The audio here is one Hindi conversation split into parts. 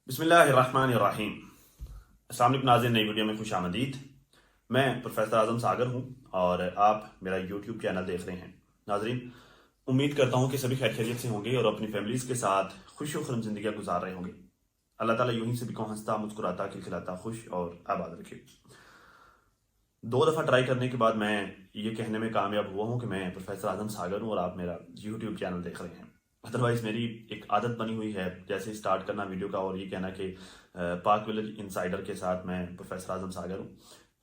बिस्मिल्लाहिर्रहमानिर्रहीम। अस्सलाम वालेकुम नाज़रीन, नई वीडियो में खुश आमदीद। मैं प्रोफेसर आज़म सागर हूँ और आप मेरा यूट्यूब चैनल देख रहे हैं। नाज़रीन, उम्मीद करता हूँ कि सभी खैर खैरियत से होंगे और अपनी फैमिलीज़ के साथ खुश खुरम ज़िंदगी गुजार रहे होंगे। अल्लाह ताला यूं ही सभी को हंसता मुस्कुराता खिलखिलाता खुश और आबाद रखे। 2 दफ़ा ट्राई करने के बाद मैं ये कहने में कामयाब हुआ हूँ कि मैं प्रोफेसर आज़म सागर हूँ और आप मेरा यूट्यूब चैनल देख रहे हैं। अदरवाइज मेरी एक आदत बनी हुई है जैसे स्टार्ट करना वीडियो का और ये कहना कि पाक विलेज इनसाइडर के साथ मैं प्रोफेसर आज़म सागर हूँ।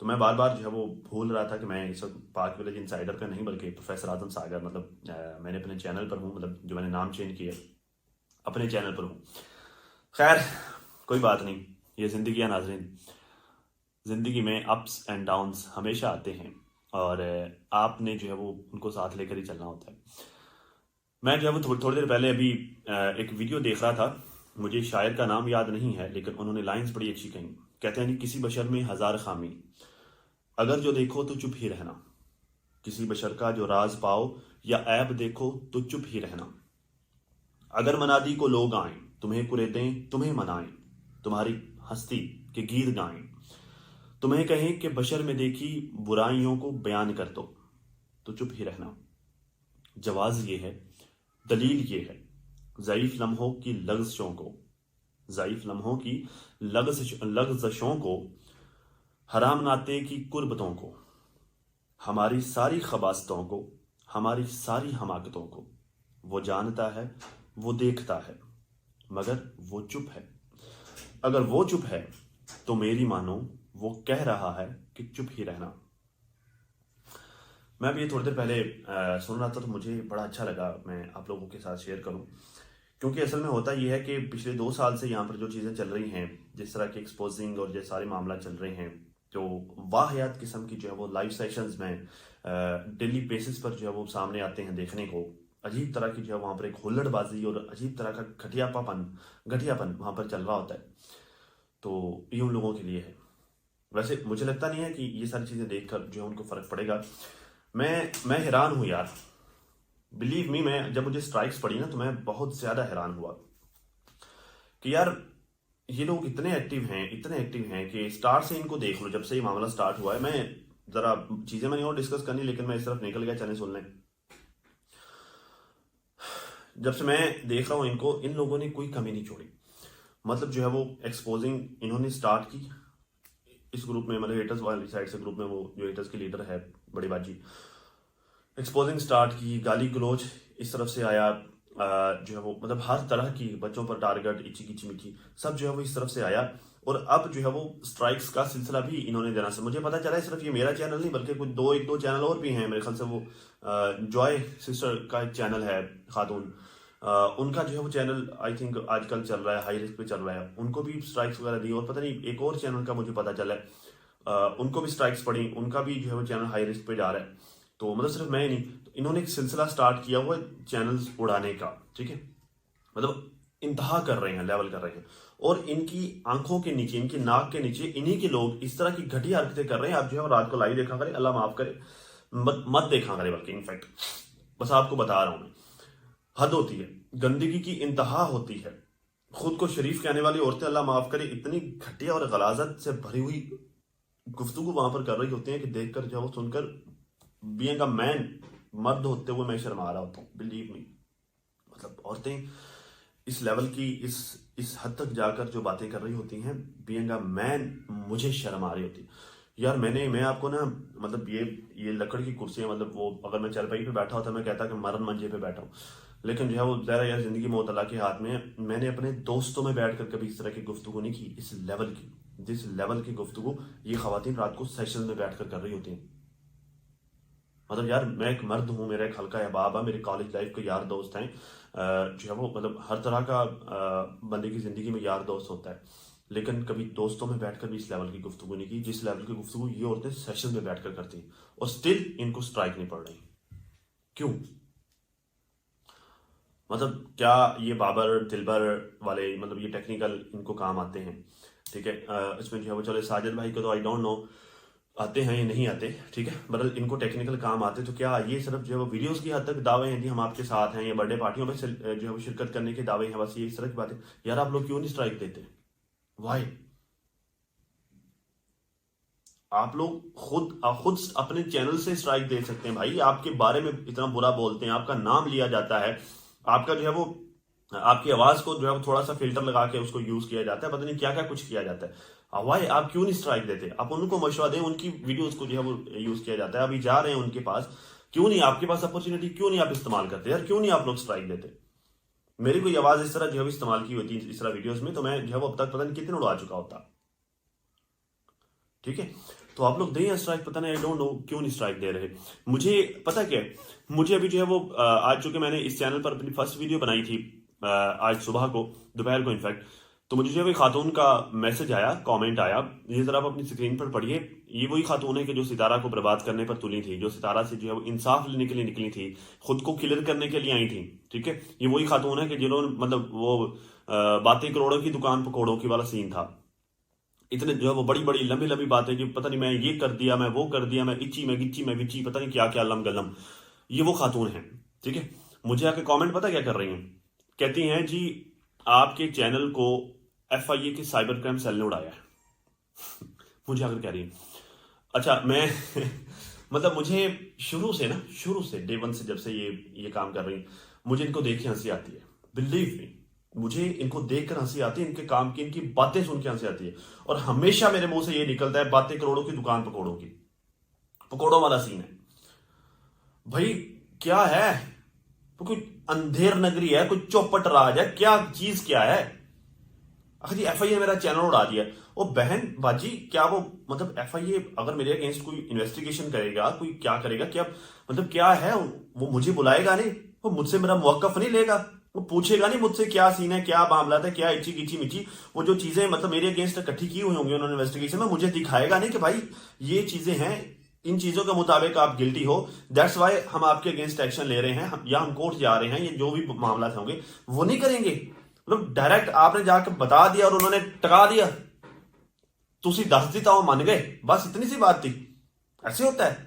तो मैं बार बार जो है वो भूल रहा था कि मैं इस वक्त पाक विलेज इनसाइडर का नहीं बल्कि प्रोफेसर आज़म सागर मैंने अपने चैनल पर हूँ, मतलब जो मैंने नाम चेंज किया अपने चैनल पर हूँ। खैर कोई बात नहीं, ये ज़िंदगी है नाज़रीन। ज़िंदगी में अप्स एंड डाउन्स हमेशा आते हैं और आपने जो है वो उनको साथ लेकर ही चलना होता है। मैं जो है वो थोड़ी देर पहले अभी एक वीडियो देख रहा था। मुझे शायर का नाम याद नहीं है लेकिन उन्होंने लाइंस बड़ी अच्छी कही। कहते हैं कि किसी बशर में हज़ार खामी, अगर जो देखो तो चुप ही रहना। किसी बशर का जो राज पाओ या ऐब देखो तो चुप ही रहना। अगर मनादी को लोग आएं, तुम्हें कुरेदें तुम्हें मनाएं, तुम्हारी हस्ती के गीत गाएं, तुम्हें कहें कि बशर में देखी बुराइयों को बयान कर दो तो चुप ही रहना। जवाज ये है, दलील ये है, ज़ईफ लम्हों की लग़ज़शों को, ज़ईफ लम्हों की लग़ज़शों को, हराम नाते की कुर्बतों को, हमारी सारी खबासतों को, हमारी सारी हमाकतों को। वो जानता है, वो देखता है, मगर वो चुप है। अगर वो चुप है तो मेरी मानो वो कह रहा है कि चुप ही रहना। मैं भी ये थोड़ी देर पहले सुन रहा था तो मुझे बड़ा अच्छा लगा मैं आप लोगों के साथ शेयर करूं, क्योंकि असल में होता ये है कि पिछले 2 साल से यहाँ पर जो चीज़ें चल रही हैं, जिस तरह की एक्सपोजिंग और जो सारे मामला चल रहे हैं, जो वाहियात किस्म की जो है वो लाइव सेशंस में डेली बेसिस पर जो है वो सामने आते हैं देखने को। अजीब तरह की जो है वहाँ पर एक हुल्लड़बाजी और अजीब तरह का घटियापन वहाँ पर चल रहा होता है। तो ये उन लोगों के लिए है। वैसे मुझे लगता नहीं है कि ये सारी चीज़ें देखकर जो है उनको फ़र्क पड़ेगा। मैं हैरान हूँ यार, बिलीव मी। मैं जब मुझे स्ट्राइक्स पड़ी ना तो मैं बहुत ज़्यादा हैरान हुआ कि यार ये लोग इतने एक्टिव हैं कि स्टार्ट से इनको देख लो। जब से ये मामला स्टार्ट हुआ है, मैं ज़रा चीज़ें मैंने और डिस्कस करनी लेकिन मैं इस तरफ निकल गया चैनल सुनने। जब से मैं देख रहा हूँ इनको, इन लोगों ने कोई कमी नहीं छोड़ी। मतलब जो है वो एक्सपोजिंग इन्होंने स्टार्ट की इस ग्रुप में, मतलब हेटर्स वाली साइड से ग्रुप में, वो जो हेटर्स की लीडर है बड़ी बाजी, एक्सपोजिंग स्टार्ट की, गाली गलोच इस तरफ से आया। जो है वो मतलब हर तरह की बच्चों पर टारगेट, इची किची मिची सब जो है वो इस तरफ से आया। और अब जो है वो स्ट्राइक्स का सिलसिला भी इन्होंने देना से मुझे पता चला है। सिर्फ ये मेरा चैनल नहीं बल्कि कुछ एक दो चैनल और भी हैं मेरे ख्याल से। वो जॉय सिस्टर का एक चैनल है, खातून, उनका जो है वो चैनल आई थिंक आजकल चल रहा है, हाई रिस्क पे चल रहा है। उनको भी स्ट्राइक्स वगैरह दी और पता नहीं एक और चैनल का मुझे पता चला है उनको भी स्ट्राइक्स पड़ी, उनका भी जो है वो चैनल हाई रिस्क पे जा रहा है। तो मतलब सिर्फ मैं ही नहीं, तो इन्होंने एक सिलसिला स्टार्ट किया हुआ है चैनल्स उड़ाने का। ठीक है, मतलब इंतहा कर रहे हैं, लेवल कर रहे हैं। और इनकी आंखों के नीचे, इनकी नाक के नीचे इन्हीं के लोग इस तरह की घटिया हरकतें कर रहे हैं। आप जो है रात को लाइव देखा करें, अल्लाह माफ करे, मत देखा करें बल्कि। इनफैक्ट बस आपको बता रहा हूं मैं, हद होती है, गंदगी की इंतहा होती है। खुद को शरीफ कहने वाली औरतें, अल्लाह माफ करे, इतनी घटिया और गलाजत से भरी हुई गुफ्तगू वहां पर कर रही होती है कि देखकर जो है वो सुनकर बीइंग अ मैन, मर्द होते हुए मैं शर्मा रहा होता हूँ, बिलीव मी। मतलब औरतें इस लेवल की, इस हद तक जाकर जो बातें कर रही होती हैं, बीइंग अ मैन मुझे शर्म आ रही होती यार। मैं आपको ना, मतलब ये लकड़ की कुर्सियां, मतलब वो अगर मैं चारपाई पे बैठा होता मैं कहता कि मरन मंजे पे बैठा हूँ। लेकिन जो है वो ज़रा यार जिंदगी मौत अल्लाह के हाथ में है। मैंने अपने दोस्तों में बैठकर कभी इस तरह की गुफ्तगू नहीं की, इस लेवल की, जिस लेवल की गुफ्तगू ये खवातीन रात को सेशन में बैठकर कर रही होती हैं। मतलब यार मैं एक मर्द हूँ, मेरा एक हल्का अहबाब है, मेरे कॉलेज लाइफ के यार दोस्त हैं, जो है वो मतलब हर तरह का बंदे की ज़िंदगी में यार दोस्त होता है। लेकिन कभी दोस्तों में बैठकर भी इस लेवल की गुफ्तगू नहीं की जिस लेवल की गुफ्तगू ये औरतें सेशन में बैठकर करती हैं। और स्टिल इनको स्ट्राइक नहीं पड़ रही। क्यों? मतलब क्या ये बाबर दिलबर वाले, मतलब ये टेक्निकल इनको काम आते हैं? ठीक है, इसमें जो है वो चले साजिद भाई को तो आई डोंट नो आते हैं या नहीं आते, ठीक है, बदल इनको टेक्निकल काम आते तो क्या ये सिर्फ जो है वो वीडियोस की हद तक दावे हैं कि हम आपके साथ हैं, या बर्थडे पार्टियों में जो है वो शिरकत करने के दावे हैं, बस ये इस तरह की बातें। यार आप लोग क्यों नहीं स्ट्राइक देते? वाई? आप लोग खुद अपने चैनल से स्ट्राइक दे सकते हैं भाई। आपके बारे में इतना बुरा बोलते हैं, आपका नाम लिया जाता है, आपका जो है वो आपकी आवाज को जो है वो थोड़ा सा फिल्टर लगा के उसको यूज किया जाता है, पता नहीं क्या क्या कुछ किया जाता है। वाई? आप क्यों नहीं स्ट्राइक देते? आप उनको मशवरा दें, उनकी वीडियोस को जो है वो यूज किया जाता है, अभी जा रहे हैं उनके पास, क्यों नहीं आपके पास अपॉर्चुनिटी क्यों नहीं आप इस्तेमाल करते यार? क्यों नहीं आप लोग स्ट्राइक देते? मेरी कोई आवाज इस तरह जो है इस्तेमाल की होती इस तरह वीडियोस में, तो मैं जो है वो अब तक पता नहीं कितने उड़ा चुका होता। ठीक है, तो आप लोग दें स्ट्राइक, पता नहीं, आई डोंट नो क्यों नहीं स्ट्राइक दे रहे। मुझे पता क्या है, मुझे अभी जो है वो आज चूंकि मैंने इस चैनल पर अपनी फर्स्ट वीडियो बनाई थी आज सुबह को, दोपहर को इनफैक्ट, तो मुझे जो है खातून का मैसेज आया, कमेंट आया, ये जरा आप अपनी स्क्रीन पर पढ़िए। ये वही खातून है कि जो सितारा को बर्बाद करने पर तुली थी, जो सितारा से जो है वो इंसाफ लेने के लिए निकली थी, खुद को क्लियर करने के लिए आई थी। ठीक है, ये वही खातून है कि जिन्होंने मतलब वो बातें करोड़ों की दुकान पकौड़ों की वाला सीन था। इतने जो है वो बड़ी बड़ी लंबी लंबी बातें कि पता नहीं मैं ये कर दिया, मैं वो कर दिया, मैं इच्ची, मैं गिच्ची, मैं विच्ची, पता नहीं क्या क्या लम गलम। ये वो खातून है। ठीक है, मुझे आके कमेंट पता क्या कर रही हैं, कहती हैं जी आपके चैनल को FIA के साइबर क्राइम सेल ने उड़ाया है। मुझे आकर कह रही है, अच्छा मैं मतलब मुझे शुरू से डे वन से जब से ये काम कर रही हैं, मुझे इनको देख के हंसी आती है। बिलीव मी, मुझे इनको देखकर हंसी आती है, इनके काम की, इनकी बातें सुन के हंसी आती है। और हमेशा मेरे मुंह से ये निकलता है, बातें करोड़ों की दुकान पकौड़ों की, पकौड़ों वाला सीन है। भाई क्या है वो? कोई अंधेर नगरी है, कोई चौपट राज है, क्या चीज क्या है? अगर जी FIA मेरा चैनल उड़ा दिया, वो बहन बाजी क्या वो मतलब FIA अगर मेरे अगेंस्ट कोई इन्वेस्टिगेशन करेगा, कोई क्या करेगा, क्या मतलब क्या है वो? मुझे बुलाएगा नहीं, वो मुझसे मेरा मौकफ नहीं लेगा, वो पूछेगा नहीं मुझसे क्या सीन है, क्या मामला था, क्या इची गिची मिची, वो जो चीजें मतलब मेरे अगेंस्ट इकट्ठी की हुई होंगी उन्होंने इन्वेस्टिगेशन में, मुझे दिखाएगा नहीं कि भाई ये चीजें हैं, इन चीजों के मुताबिक आप गिल्टी हो, दैट्स वाई हम आपके अगेंस्ट एक्शन ले रहे हैं, या हम कोर्ट जा रहे हैं, ये जो भी मामला होंगे वो नहीं करेंगे। मतलब डायरेक्ट आपने जाकर बता दिया और उन्होंने टका दिया, तुसी दस दी तो मान गए, बस इतनी सी बात थी। ऐसे होता है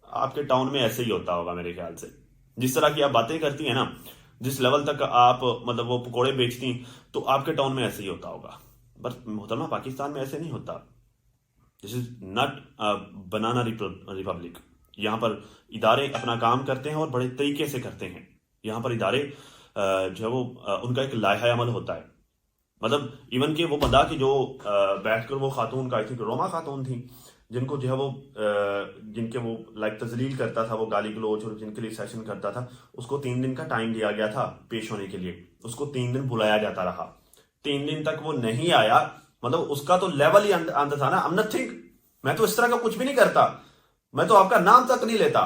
आपके टाउन में, ऐसे ही होता होगा मेरे ख्याल से। जिस तरह की आप बातें करती हैं ना, जिस लेवल तक आप मतलब वो पकोड़े बेचती, तो आपके टाउन में ऐसे ही होता होगा। बट मोहतरमा पाकिस्तान में ऐसे नहीं होता। This is not banana Republic. यहाँ पर इदारे अपना काम करते हैं और बड़े तरीके से करते हैं। यहाँ पर इदारे जो है वो उनका एक लाहा अमल होता है। मतलब इवन के वो बंदा कि जो बैठकर वो खातून का, आई थिंक रोमा खातून थी, जिनको जो है वो जिनके वो लाइक तजलील करता था, वो गाली गलोच और जिनके लिए सेशन करता था, उसको 3 दिन का टाइम दिया गया था पेश होने के लिए। उसको 3 दिन बुलाया जाता रहा, 3 दिन तक वो नहीं आया। मतलब उसका तो लेवल ही अंत था ना। आई एम नथिंग, मैं तो इस तरह का कुछ भी नहीं करता, मैं तो आपका नाम तक नहीं लेता,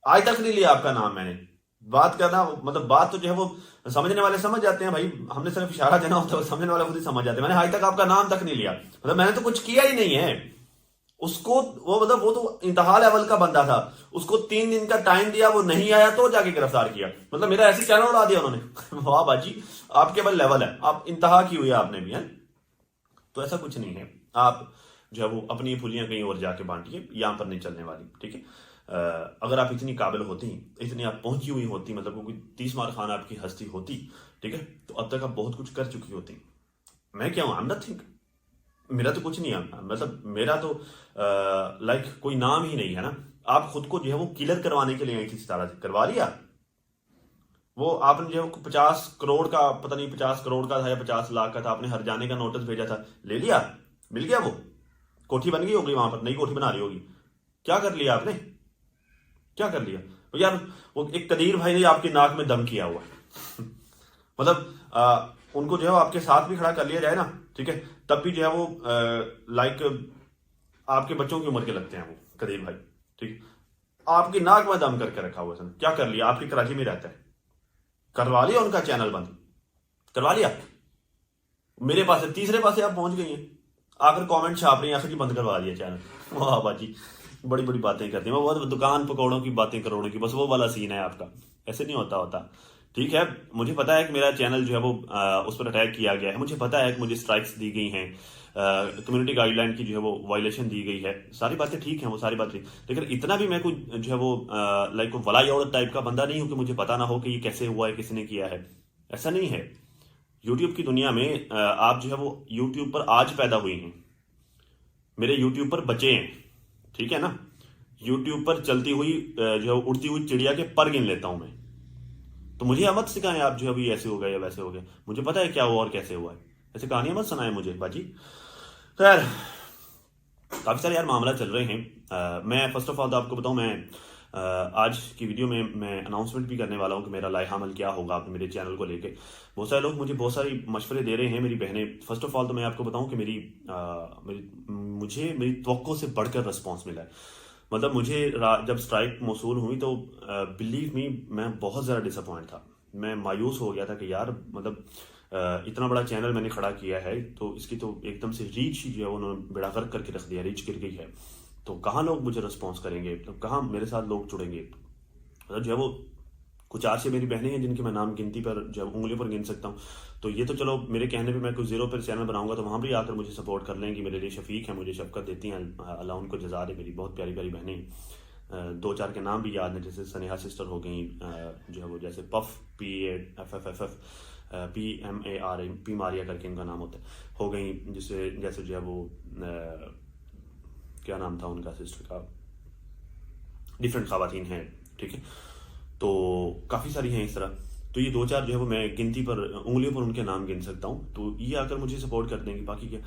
आज तक नहीं लिया आपका नाम मैंने। बात करना मतलब बात तो जो है वो समझने वाले समझ जाते हैं भाई, हमने सिर्फ इशारा देना होता है, समझने वाले खुद ही समझ जाते हैं। मैंने आज तक आपका नाम तक नहीं लिया, मतलब मैंने तो कुछ किया ही नहीं है। उसको वो मतलब वो तो इंतहा लेवल का बंदा था, उसको 3 दिन का टाइम दिया, वो नहीं आया तो जाके गिरफ्तार किया। मतलब मेरा ऐसे चैनल उड़ा दिया उन्होंने। वाह बाजी, आपके बल लेवल है, आप इंतहा की हुई है आपने भी है। तो ऐसा कुछ नहीं है, आप जो है वो अपनी फुलियां कहीं और जाके बांटिए, यहां पर नहीं चलने वाली। ठीक है, अगर आप इतनी काबिल होती, इतनी आप पहुंची हुई होती, मतलब कोई 30 मार खान आपकी हस्ती होती, ठीक है, तो अब तक आप बहुत कुछ कर चुकी होती। मैं क्या हूं? आई एम नथिंग, मेरा तो कुछ नहीं है, मतलब मेरा तो लाइक कोई नाम ही नहीं है ना। आप खुद को जो है वो क्लियर करवाने के लिए आई थी सितारा से, करवा लिया। वो आपने जो है 50 करोड़ का, पता नहीं 50 करोड़ का था या 50 लाख का था, आपने हर जाने का नोटिस भेजा था, ले लिया, मिल गया। वो कोठी बन गई होगी, वहां पर नई कोठी बना रही होगी। क्या कर लिया आपने? क्या कर लिया? तो यार वो एक कदीर भाई ने आपकी नाक में दम किया हुआ है। मतलब उनको जो है आपके साथ भी खड़ा कर लिया जाए ना, ठीक है, तब भी जो है वो लाइक आपके बच्चों की उम्र के लगते हैं वो कदीर भाई। ठीक, आपकी नाक में दम करके रखा हुआ है। क्या कर लिया? आपकी कराची में रहता है, करवा लिया उनका चैनल बंद, करवा लिया। मेरे पास तीसरे पासे आप पहुंच गई हैं, आकर कमेंट छाप रही हैं, आखिर बंद करवा दिया चैनल। वाह बाजी, बड़ी बड़ी बातें करती हैं। वो दुकान पकौड़ों की बातें करोड़ों की, बस वो वाला सीन है आपका। ऐसे नहीं होता। ठीक है, मुझे पता है कि मेरा चैनल जो है वो उस पर अटैक किया गया है, मुझे पता है कि मुझे स्ट्राइक्स दी गई हैं, कम्युनिटी गाइडलाइन की जो है वो वायलेशन दी गई है, सारी बातें ठीक हैं, वो सारी बातें ठीक, लेकिन इतना भी मैं कोई जो है वो लाइक वलाई औरत टाइप का बंदा नहीं हूं कि मुझे पता ना हो कि ये कैसे हुआ है, किसने किया है। ऐसा नहीं है। यूट्यूब की दुनिया में आप जो है वो यूट्यूब पर आज पैदा हुई हैं, मेरे यूट्यूब पर बचे हैं, ठीक है ना। यूट्यूब पर चलती हुई जो है उड़ती हुई चिड़िया के पर गिन लेता हूं मैं। तो मुझे मत सिखाएं आप जो अभी ऐसे हो गया या वैसे हो गया, मुझे पता है क्या हुआ और कैसे हुआ है। ऐसे कहानियां मत सुनाएं मुझे बाजी। खैर, काफी सारे यार मामला चल रहे हैं। मैं फर्स्ट ऑफ ऑल तो आपको बताऊं, मैं आज की वीडियो में मैं अनाउंसमेंट भी करने वाला हूं कि मेरा लाइहा अमल क्या होगा मेरे चैनल को लेके। बहुत सारे लोग मुझे बहुत सारी मशवरे दे रहे हैं, मेरी बहनें। फर्स्ट ऑफ ऑल तो मैं आपको बताऊं कि मुझे मेरी तवक्को से बढ़कर रिस्पॉन्स मिला है। मतलब मुझे जब स्ट्राइक मौसूल हुई तो बिलीव मी मैं बहुत ज़्यादा डिसअपॉइंट था। मैं मायूस हो गया था कि यार मतलब इतना बड़ा चैनल मैंने खड़ा किया है तो इसकी तो एकदम से रीच ही जो है उन्होंने बेड़ा गर्क करके रख दिया, रीच गिर गई है। तो कहाँ लोग मुझे रिस्पॉन्स करेंगे, तो कहाँ मेरे साथ लोग जुड़ेंगे। मतलब जो है वो कुछ 4 से मेरी बहनें हैं जिनकी मैं नाम गिनती पर जब उंगलियों पर गिन सकता हूँ। तो ये तो चलो मेरे कहने पे मैं कुछ 0 पर चैनल बनाऊंगा तो वहाँ भी आकर मुझे सपोर्ट कर लेंगी। मेरे लिए शफीक है, मुझे शफकत देती हैं, अल्लाह उनको जज़ा दे। मेरी बहुत प्यारी प्यारी बहनें, 2-4 के नाम भी याद हैं, जैसे सनेहा सिस्टर हो गई, जो है वो जैसे puff PAFFFF PMARA P Maria करके इनका नाम होता है, हो गई। जैसे जो है वो क्या नाम था उनका सिस्टर का, डिफरेंट खवातीन हैं, ठीक है। तो काफ़ी सारी हैं इस तरह। तो ये 2-4 जो है वो मैं गिनती पर उंगलियों पर उनके नाम गिन सकता हूँ। तो ये आकर मुझे सपोर्ट कर देंगे, बाकी क्या।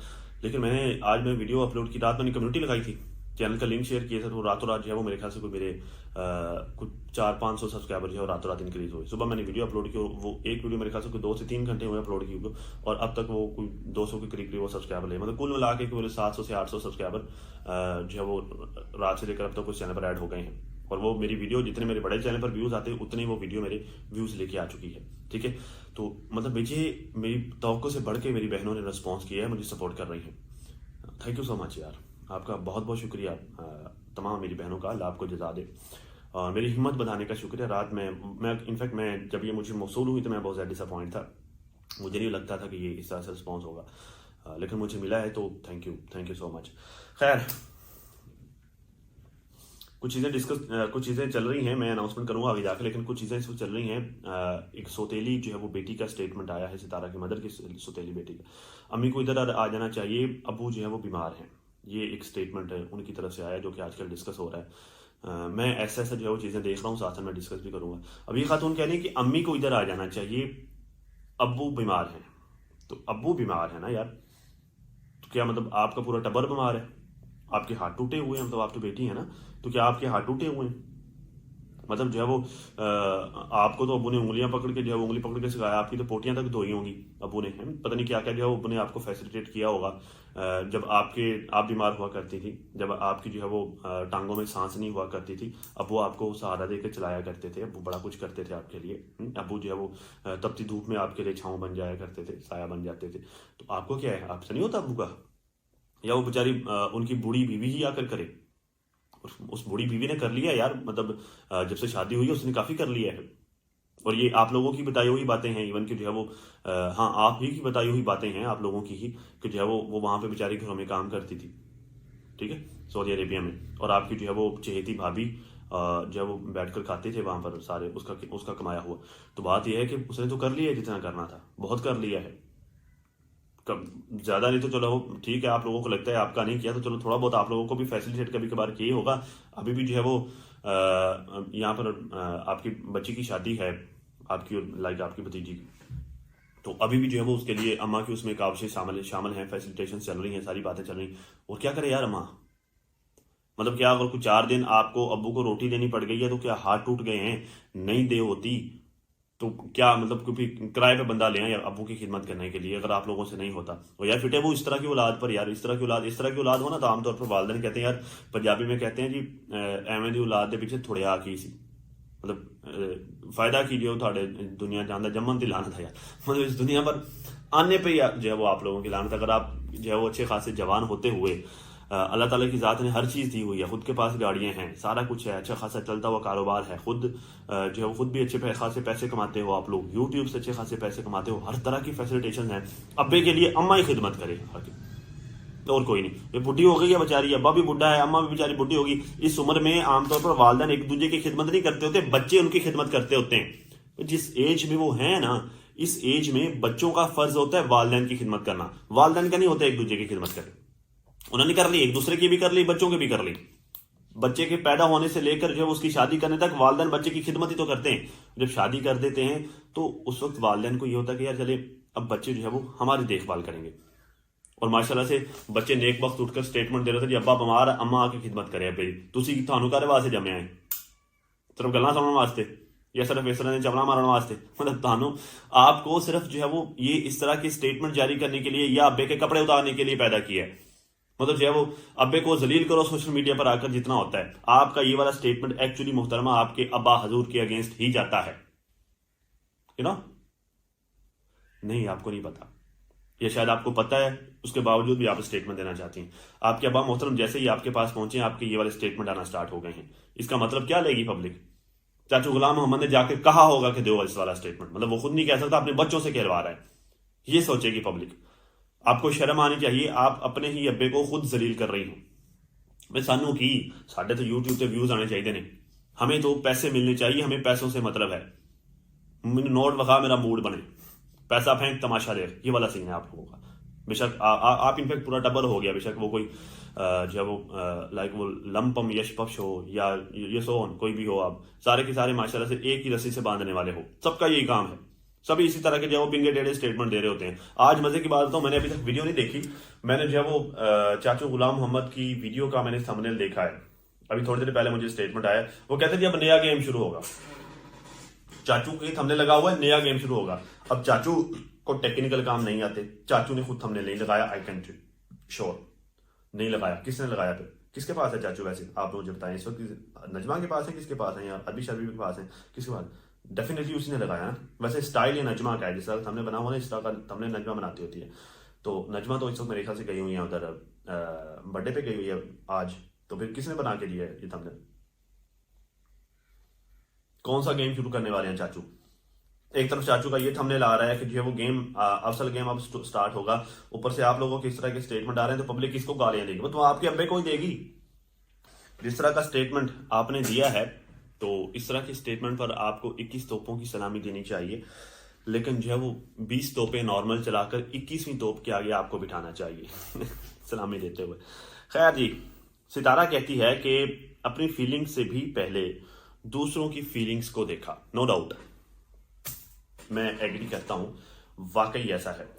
लेकिन आज मैं वीडियो अपलोड की, रात मैंने कम्युनिटी लगाई थी, चैनल का लिंक शेयर किया था, तो रातों रात जो है वो मेरे ख्याल से कोई मेरे कुछ 400-500 सब्सक्राइबर जो है रातों रात इंक्रीज हुए। सुबह मैंने वीडियो अपलोड की और वो एक वीडियो मेरे ख्याल से कोई 2 से 3 घंटे हुए अपलोड की, और अब तक वो कोई 200 के करीब वो सब्सक्राइबर ले, मतलब कुल मिला के पूरे 700 से 800 सब्सक्राइबर जो है वो रात से लेकर अब तक उस चैनल पर ऐड हो गए हैं। और वो मेरी वीडियो जितने मेरे बड़े चैनल पर व्यूज़ आते हैं उतने वो वीडियो मेरे व्यूज़ लेके आ चुकी है, ठीक है। तो मतलब मुझे मेरी तवक्को से बढ़ के मेरी बहनों ने रिस्पॉन्स किया है, मुझे सपोर्ट कर रही हैं। थैंक यू सो मच यार, आपका बहुत बहुत शुक्रिया। तमाम मेरी बहनों का, अल्लाह आपको जज़ा दे। और मेरी हिम्मत बढ़ाने का शुक्रिया। रात मैं इनफैक्ट मैं जब ये मुझे मौसूल हुई तो मैं बहुत ज़्यादा डिसअपॉइंट था। मुझे नहीं लगता था कि ये इस तरह से रिस्पॉन्स होगा, लेकिन मुझे मिला है, तो थैंक यू सो मच। खैर, कुछ चीज़ें चल रही हैं, मैं अनाउंसमेंट करूंगा आगे जाकर, लेकिन कुछ चीज़ें इस वक्त चल रही हैं। एक सौतेली जो है वो बेटी का स्टेटमेंट आया है, सितारा की मदर की सौतेली बेटी का, अम्मी को इधर आ जाना चाहिए, अबू जो है वो बीमार हैं। ये एक स्टेटमेंट है उनकी तरफ से आया, जो कि आजकल डिस्कस हो रहा है। मैं ऐसा जो है वो चीज़ें देख रहा हूँ, साथ में डिस्कस भी करूँगा। अब ये खातून कह रही है कि अम्मी को इधर आ जाना चाहिए, अब्बू बीमार हैं। तो अब्बू बीमार है ना यार, तो क्या मतलब आपका पूरा टब्बर बीमार है, आपके हाथ टूटे हुए हैं, मतलब आप तो बेटी है ना, तो क्या आपके हाथ टूटे हुए हैं? मतलब जो है वो आपको तो अबू ने उंगलियां पकड़ के जो है उंगली पकड़ के सिखाया, आपकी तो पोटियां तक धोई होंगी अबू ने, पता नहीं क्या क्या जो है अबू ने आपको फैसिलिटेट किया होगा। जब आप बीमार हुआ करती थी, जब आपकी जो है वो टांगों में सांस नहीं हुआ करती थी, अबू आपको सहारा देकर चलाया करते थे, अबू बड़ा कुछ करते थे आपके लिए। अबू जो है वो तपती धूप में आपके लिए छाँव बन जाया करते थे, साया बन जाते थे। तो आपको क्या है, आपसे नहीं होता अबू का? या वो बेचारी उनकी बूढ़ी बीवी ही आकर करे? उस बूढ़ी बीवी ने कर लिया यार, मतलब जब से शादी हुई है उसने काफी कर लिया है। और ये आप लोगों की बताई हुई बातें हैं, इवन कि जो है वो हाँ आप ही की बताई हुई बातें हैं, आप लोगों की ही, कि जो है वो वहां पे बेचारी घरों में काम करती थी, ठीक है, सऊदी अरेबिया में। और आपकी जो है वो चहेती भाभी जो है वो बैठकर खाते थे वहां पर सारे उसका कमाया हुआ। तो बात यह है कि उसने तो कर लिया है जितना करना था, बहुत कर लिया है, ज्यादा नहीं तो चलो ठीक है। आप लोगों को लगता है आपका नहीं किया, तो चलो थोड़ा बहुत आप लोगों को भी फैसिलिटेट कभी कभार किए होगा। अभी भी जो है वो यहाँ पर आपकी बच्ची की शादी है, आपकी भतीजी की, तो अभी भी जो है वो उसके लिए अम्मा की उसमें काविशें शामिल हैं, फैसिलिटेशन चल रही हैं, सारी बातें चल रही। और क्या करे यार अम्मा, मतलब क्या अगर कुछ 4 दिन आपको अब्बू को रोटी देनी पड़ गई है तो क्या हाथ टूट गए हैं? नहीं दे होती तो क्या मतलब, क्योंकि किराए पे बंदा ले आए यार अब्बू की खिदमत करने के लिए, अगर आप लोगों से नहीं होता। और यार फिटे वो इस तरह की औलाद पर यार, इस तरह की औलाद हो ना, तो आमतौर पर वालिदैन कहते हैं यार, पंजाबी में कहते हैं जी एवं दी औलाद के पीछे थोड़े आ की सी, मतलब फायदा की जो थाड़े दुनिया जाना जम्मन की लानत है यार, मतलब इस दुनिया पर आने पे जो है वो आप लोगों की लानत। अगर आप जो है वो अच्छे खासे जवान होते हुए, अल्लाह ताला की ज़ात ने हर चीज़ दी हुई है, खुद के पास गाड़ियां हैं, सारा कुछ है, अच्छा खासा चलता हुआ कारोबार है, खुद जो है वो खुद भी अच्छे खासे पैसे कमाते हो, आप लोग यूट्यूब से अच्छे खासे पैसे कमाते हो, हर तरह की फैसिलिटेशन है। अब्बे के लिए अम्मा ही खिदमत करे और कोई नहीं। ये बुढ़ी हो गई है बेचारी, अब्बा भी बुढ़ा है, अम्मा भी बेचारी बुढ़ी होगी। इस उम्र में आमतौर पर वालिदैन एक दूसरे की खिदमत नहीं करते होते, बच्चे उनकी खिदमत करते होते हैं। जिस एज में वो है ना, इस एज में बच्चों का फर्ज होता है वालिदैन की खिदमत करना, वालिदैन का नहीं होता एक दूसरे की खिदमत करें। उन्होंने कर ली, एक दूसरे की भी कर ली, बच्चों की भी कर ली। बच्चे के पैदा होने से लेकर जो है उसकी शादी करने तक वालिदैन बच्चे की खिदमत ही तो करते हैं। जब शादी कर देते हैं तो उस वक्त वालिदैन को ये होता है कि यार चले अब बच्चे जो है वो हमारी देखभाल करेंगे। और माशाल्लाह से बच्चे नेक वक्त उठकर स्टेटमेंट दे रहे थे जी अब्बा बीमार, अम्मा आके खिदमत करे भाई, तुसी थानू काहदे वास्ते जमे आए, सिर्फ गल्लां सुनने वास्ते या सिर्फ इस तरह ने चवला मारने वास्ते? मतलब थानू आपको सिर्फ जो है वो ये इस तरह की स्टेटमेंट जारी करने के लिए या अब्बे के कपड़े उतारने के लिए पैदा किया है। मतलब जो है वो अब्बे को जलील करो सोशल मीडिया पर आकर जितना होता है। आपका ये वाला स्टेटमेंट एक्चुअली मुहतरमा आपके अब्बा हजूर के अगेंस्ट ही जाता है, यू नो। नहीं, आपको नहीं पता, या शायद आपको पता है, उसके बावजूद भी आप स्टेटमेंट देना चाहती हैं। आपके अब्बा मोहतरम जैसे ही आपके पास पहुंचे आपके ये वाले स्टेटमेंट आना स्टार्ट हो गए हैं। इसका मतलब क्या लेगी पब्लिक? चाचू गुलाम मोहम्मद ने जाकर कहा होगा कि दो इस वाला स्टेटमेंट, मतलब वो खुद नहीं कह सकता, अपने बच्चों से कहलवा रहा है, ये सोचेगी पब्लिक। आपको शर्म आनी चाहिए, आप अपने ही अब्बे को खुद जलील कर रही हो। मैं सानू की साढ़े तो यूट्यूब से व्यूज आने चाहिए ने, हमें तो पैसे मिलने चाहिए, हमें पैसों से मतलब है। मैंने नोट वखा मेरा मूड बने, पैसा फेंक तमाशा देख, ये वाला सीन है आप लोगों का। बेशक आप इनफेक्ट पूरा टबर हो गया, बेशक वो कोई जो है वो लाइक वो लमपम यश पक्ष हो या ये सोन कोई भी हो, आप सारे के सारे माशाल्लाह से एक ही रस्सी से बांधने वाले हो, सबका यही काम है। सभी इसी तरह के जो है वो पिंगे टेढ़े स्टेटमेंट दे रहे होते हैं। आज मजे की बात तो मैंने अभी तक वीडियो नहीं देखी, मैंने जो है वो चाचू गुलाम मोहम्मद की वीडियो का मैंने थंबनेल देखा है। अभी थोड़ी देर पहले मुझे स्टेटमेंट आया, वो कहते थे अब नया गेम शुरू होगा। चाचू के थंबनेल लगा हुआ है, नया गेम शुरू होगा। अब चाचू को टेक्निकल काम नहीं आते, चाचू ने खुद थंबनेल नहीं लगाया, आई कैन श्योर नहीं लगाया। किसने लगाया? फिर किसके पास है चाचू? वैसे आप लोग मुझे बताएं, इस वक्त नजमा के पास है, किसके पास है, या अभी शर्मी के पास है, किसके पास? डेफिनेटली उसी ने लगाया ना। वैसे स्टाइल ये नजमा का है, जिस तरह हमने बना हुआ ना, इस तरह का हमने नजमा बनाती होती है। तो नजमा तो इस वक्त मेरे ख्याल से गई हुई है उधर बर्थडे पे गई हुई है आज, तो फिर किसने बना के दिया है ये थंबनेल? कौन सा गेम शुरू करने वाले हैं चाचू? एक तरफ चाचू का ये थंबनेल आ रहा है कि जो है वो गेम असल गेम अब स्टार्ट होगा, ऊपर से आप लोगों के इस तरह के स्टेटमेंट आ रहे हैं, तो पब्लिक किसको गालियां देगी? वो तो आपके अब्बे को ही देगी। जिस तरह का स्टेटमेंट आपने दिया है, तो इस तरह के स्टेटमेंट पर आपको 21 तोपों की सलामी देनी चाहिए, लेकिन जो है वो 20 तोपें नॉर्मल चलाकर 21वीं तोप के आगे आपको बिठाना चाहिए सलामी देते हुए। खैर जी, सितारा कहती है कि अपनी फीलिंग्स से भी पहले दूसरों की फीलिंग्स को देखा। नो डाउट, मैं एग्री करता हूं, वाकई ऐसा है।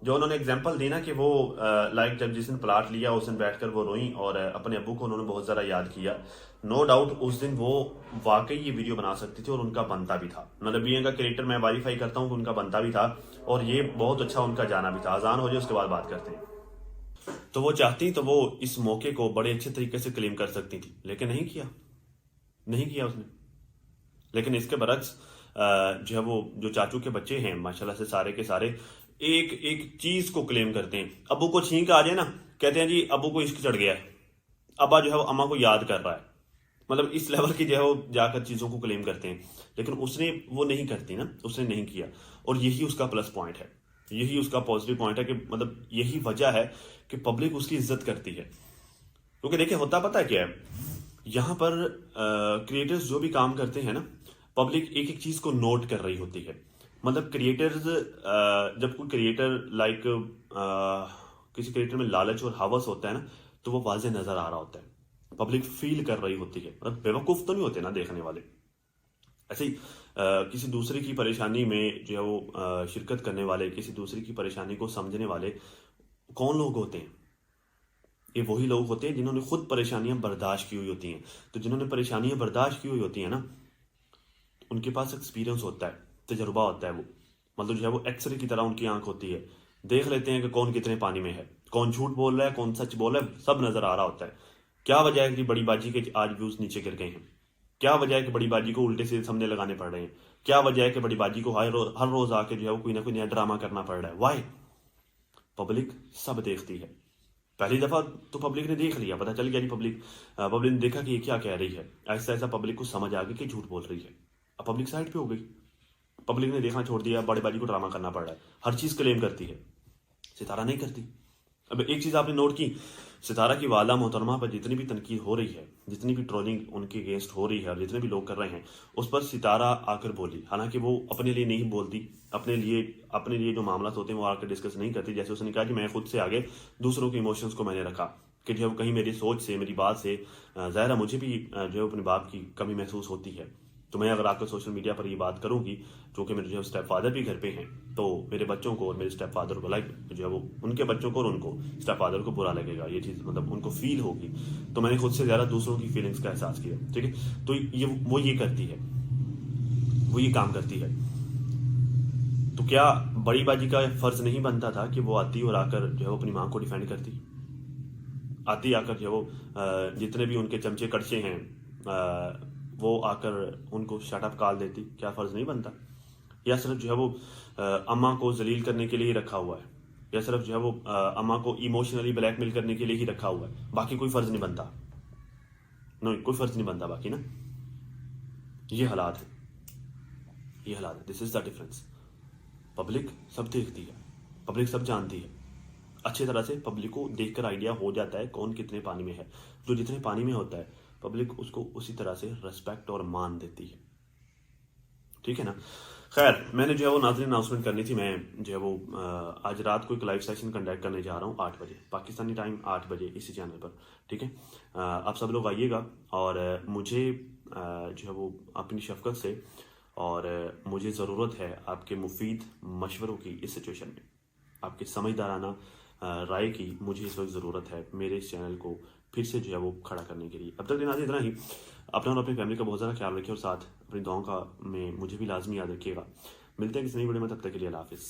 जो उन्होंने एग्जांपल दी ना कि वो लाइक जब जिस दिन प्लाट लिया उस दिन बैठकर वो रोई और अपने अब्बू को उन्होंने बहुत ज़्यादा याद किया। नो डाउट उस दिन वो वाकई ये वीडियो बना सकती थी और उनका बनता भी था। मतलब ये का कैरेक्टर मैं वेरीफाई करता हूँ कि उनका बनता भी था और ये बहुत अच्छा उनका जाना भी था। अजान हो जाए उसके बाद बात करते हैं। तो वो चाहती तो वो इस मौके को बड़े अच्छे तरीके से क्लेम कर सकती थी, लेकिन नहीं किया, नहीं किया उसने। लेकिन इसके बरक्स जो है वो जो चाचू के बच्चे हैं माशाल्लाह से सारे के सारे एक एक चीज को क्लेम करते हैं। अबू को छींक आ जाए ना, कहते हैं जी अबू को इश्क चढ़ गया है, अब्बा जो है वो अम्मा को याद कर रहा है। मतलब इस लेवल की जो है वो जाकर चीजों को क्लेम करते हैं, लेकिन उसने वो नहीं करती ना, उसने नहीं किया। और यही उसका प्लस पॉइंट है, यही उसका पॉजिटिव पॉइंट है कि मतलब यही वजह है कि पब्लिक उसकी इज्जत करती है। क्योंकि देखिए होता पता है क्या है, यहाँ पर क्रिएटर्स जो भी काम करते हैं ना, पब्लिक एक एक चीज को नोट कर रही होती है। मतलब क्रिएटर्स जब कोई क्रिएटर लाइक किसी क्रिएटर में लालच और हवस होता है ना, तो वो वाजे नजर आ रहा होता है, पब्लिक फील कर रही होती है। मतलब बेवकूफ तो नहीं होते ना देखने वाले। ऐसे ही किसी दूसरे की परेशानी में जो है वो शिरकत करने वाले, किसी दूसरे की परेशानी को समझने वाले कौन लोग होते हैं? ये वही लोग होते हैं जिन्होंने खुद परेशानियां बर्दाश्त की हुई होती हैं। तो जिन्होंने परेशानियां बर्दाश्त की हुई होती हैं ना, उनके पास एक्सपीरियंस होता है, तजुर्बा होता है। वो मतलब जो है वो एक्सरे की तरह उनकी आंख होती है, देख लेते हैं कि कौन कितने पानी में है, कौन झूठ बोल रहा है, कौन सच बोल रहा है, सब नजर आ रहा होता है। क्या वजह है कि बड़ी बाजी के आज व्यूज नीचे गिर गए हैं? क्या वजह है कि बड़ी बाजी को उल्टे से सामने लगाने पड़ रहे हैं? क्या वजह है कि बड़ी बाजी को हर रोज आके जो है वो कोई ना कोई नया ड्रामा करना पड़ रहा है? वाई? पब्लिक सब देखती है। पहली दफा तो पब्लिक ने देख लिया, पता चल गया जी, पब्लिक ने देखा कि ये क्या कह रही है। ऐसा ऐसा पब्लिक को समझ आ गई कि झूठ बोल रही है। अब पब्लिक साइड पे हो गई, पब्लिक ने देखना छोड़ दिया, बड़े बाजी को ड्रामा करना पड़ रहा है, हर चीज क्लेम करती है। सितारा नहीं करती। अब एक चीज़ आपने नोट की, सितारा की वाला मोहतरमा पर जितनी भी तनकीद हो रही है, जितनी भी ट्रोलिंग उनके अगेंस्ट हो रही है और जितने भी लोग कर रहे हैं, उस पर सितारा आकर बोली। हालांकि वो अपने लिए नहीं बोलती, अपने लिए जो मामला होते हैं वो आकर डिस्कस नहीं करती। जैसे उसने कहा कि मैं खुद से आगे दूसरों के इमोशंस को मैंने रखा कि जो कहीं मेरी सोच से, मेरी बात से ज़ाहिर है मुझे भी जो है अपने बाप की कमी महसूस होती है। तो मैं अगर आकर सोशल मीडिया पर ये बात करूंगी, जो कि मेरे जो स्टेप फादर भी घर पे हैं, तो मेरे बच्चों को और मेरे स्टेप फादर को जो है वो उनके बच्चों को और उनको स्टेप फादर को बुरा लगेगा, ये चीज़ मतलब उनको फील होगी। तो मैंने खुद से ज़्यादा दूसरों की फीलिंग्स का एहसास किया, ठीक है। तो ये करती है, वो ये काम करती है। तो क्या बड़ी बाजी का फर्ज नहीं बनता था कि वो आती और आकर जो है वो अपनी माँ को डिफेंड करती, आती आकर जो है वो जितने भी उनके चमचे कड़छे हैं वो आकर उनको शटअप कॉल देती? क्या फर्ज नहीं बनता? या सिर्फ जो है वो अम्मा को जलील करने के लिए ही रखा हुआ है, या सिर्फ जो है वो अम्मा को इमोशनली ब्लैकमेल करने के लिए ही रखा हुआ है, बाकी कोई फर्ज नहीं बनता? नहीं, कोई फर्ज नहीं बनता बाकी ना। ये हालात है, ये हालात है। This is the difference. Public सब देखती है, पब्लिक सब जानती है अच्छी तरह से। पब्लिक को देखकर आइडिया हो जाता है कौन कितने पानी में है। जो जितने पानी में होता है पब्लिक उसको उसी तरह से रिस्पेक्ट और मान देती है, ठीक है ना। खैर, मैंने जो है वो नाज़रीन अनाउंसमेंट करनी थी। मैं जो है वो आज रात को एक लाइव सेशन कंडक्ट करने जा रहा हूँ 8 बजे पाकिस्तानी टाइम, 8 बजे इसी चैनल पर, ठीक है। आप सब लोग आइएगा और मुझे जो है वो अपनी शफकत से और मुझे ज़रूरत है आपके मुफीद मशवरों की इस सिचुएशन में, आपके समझदाराना राय की मुझे इस वक्त ज़रूरत है मेरे इस चैनल को फिर से जो है वो खड़ा करने के लिए। अब तक दिन इतना ही। अपना और अपनी फैमिली का बहुत ज़्यादा ख्याल रखिए और साथ अपनी दुआओं का में मुझे भी लाजमी याद रखिएगा। मिलते हैं किसी नई वीडियो में, तब तक के लिए अल्लाह हाफिज़।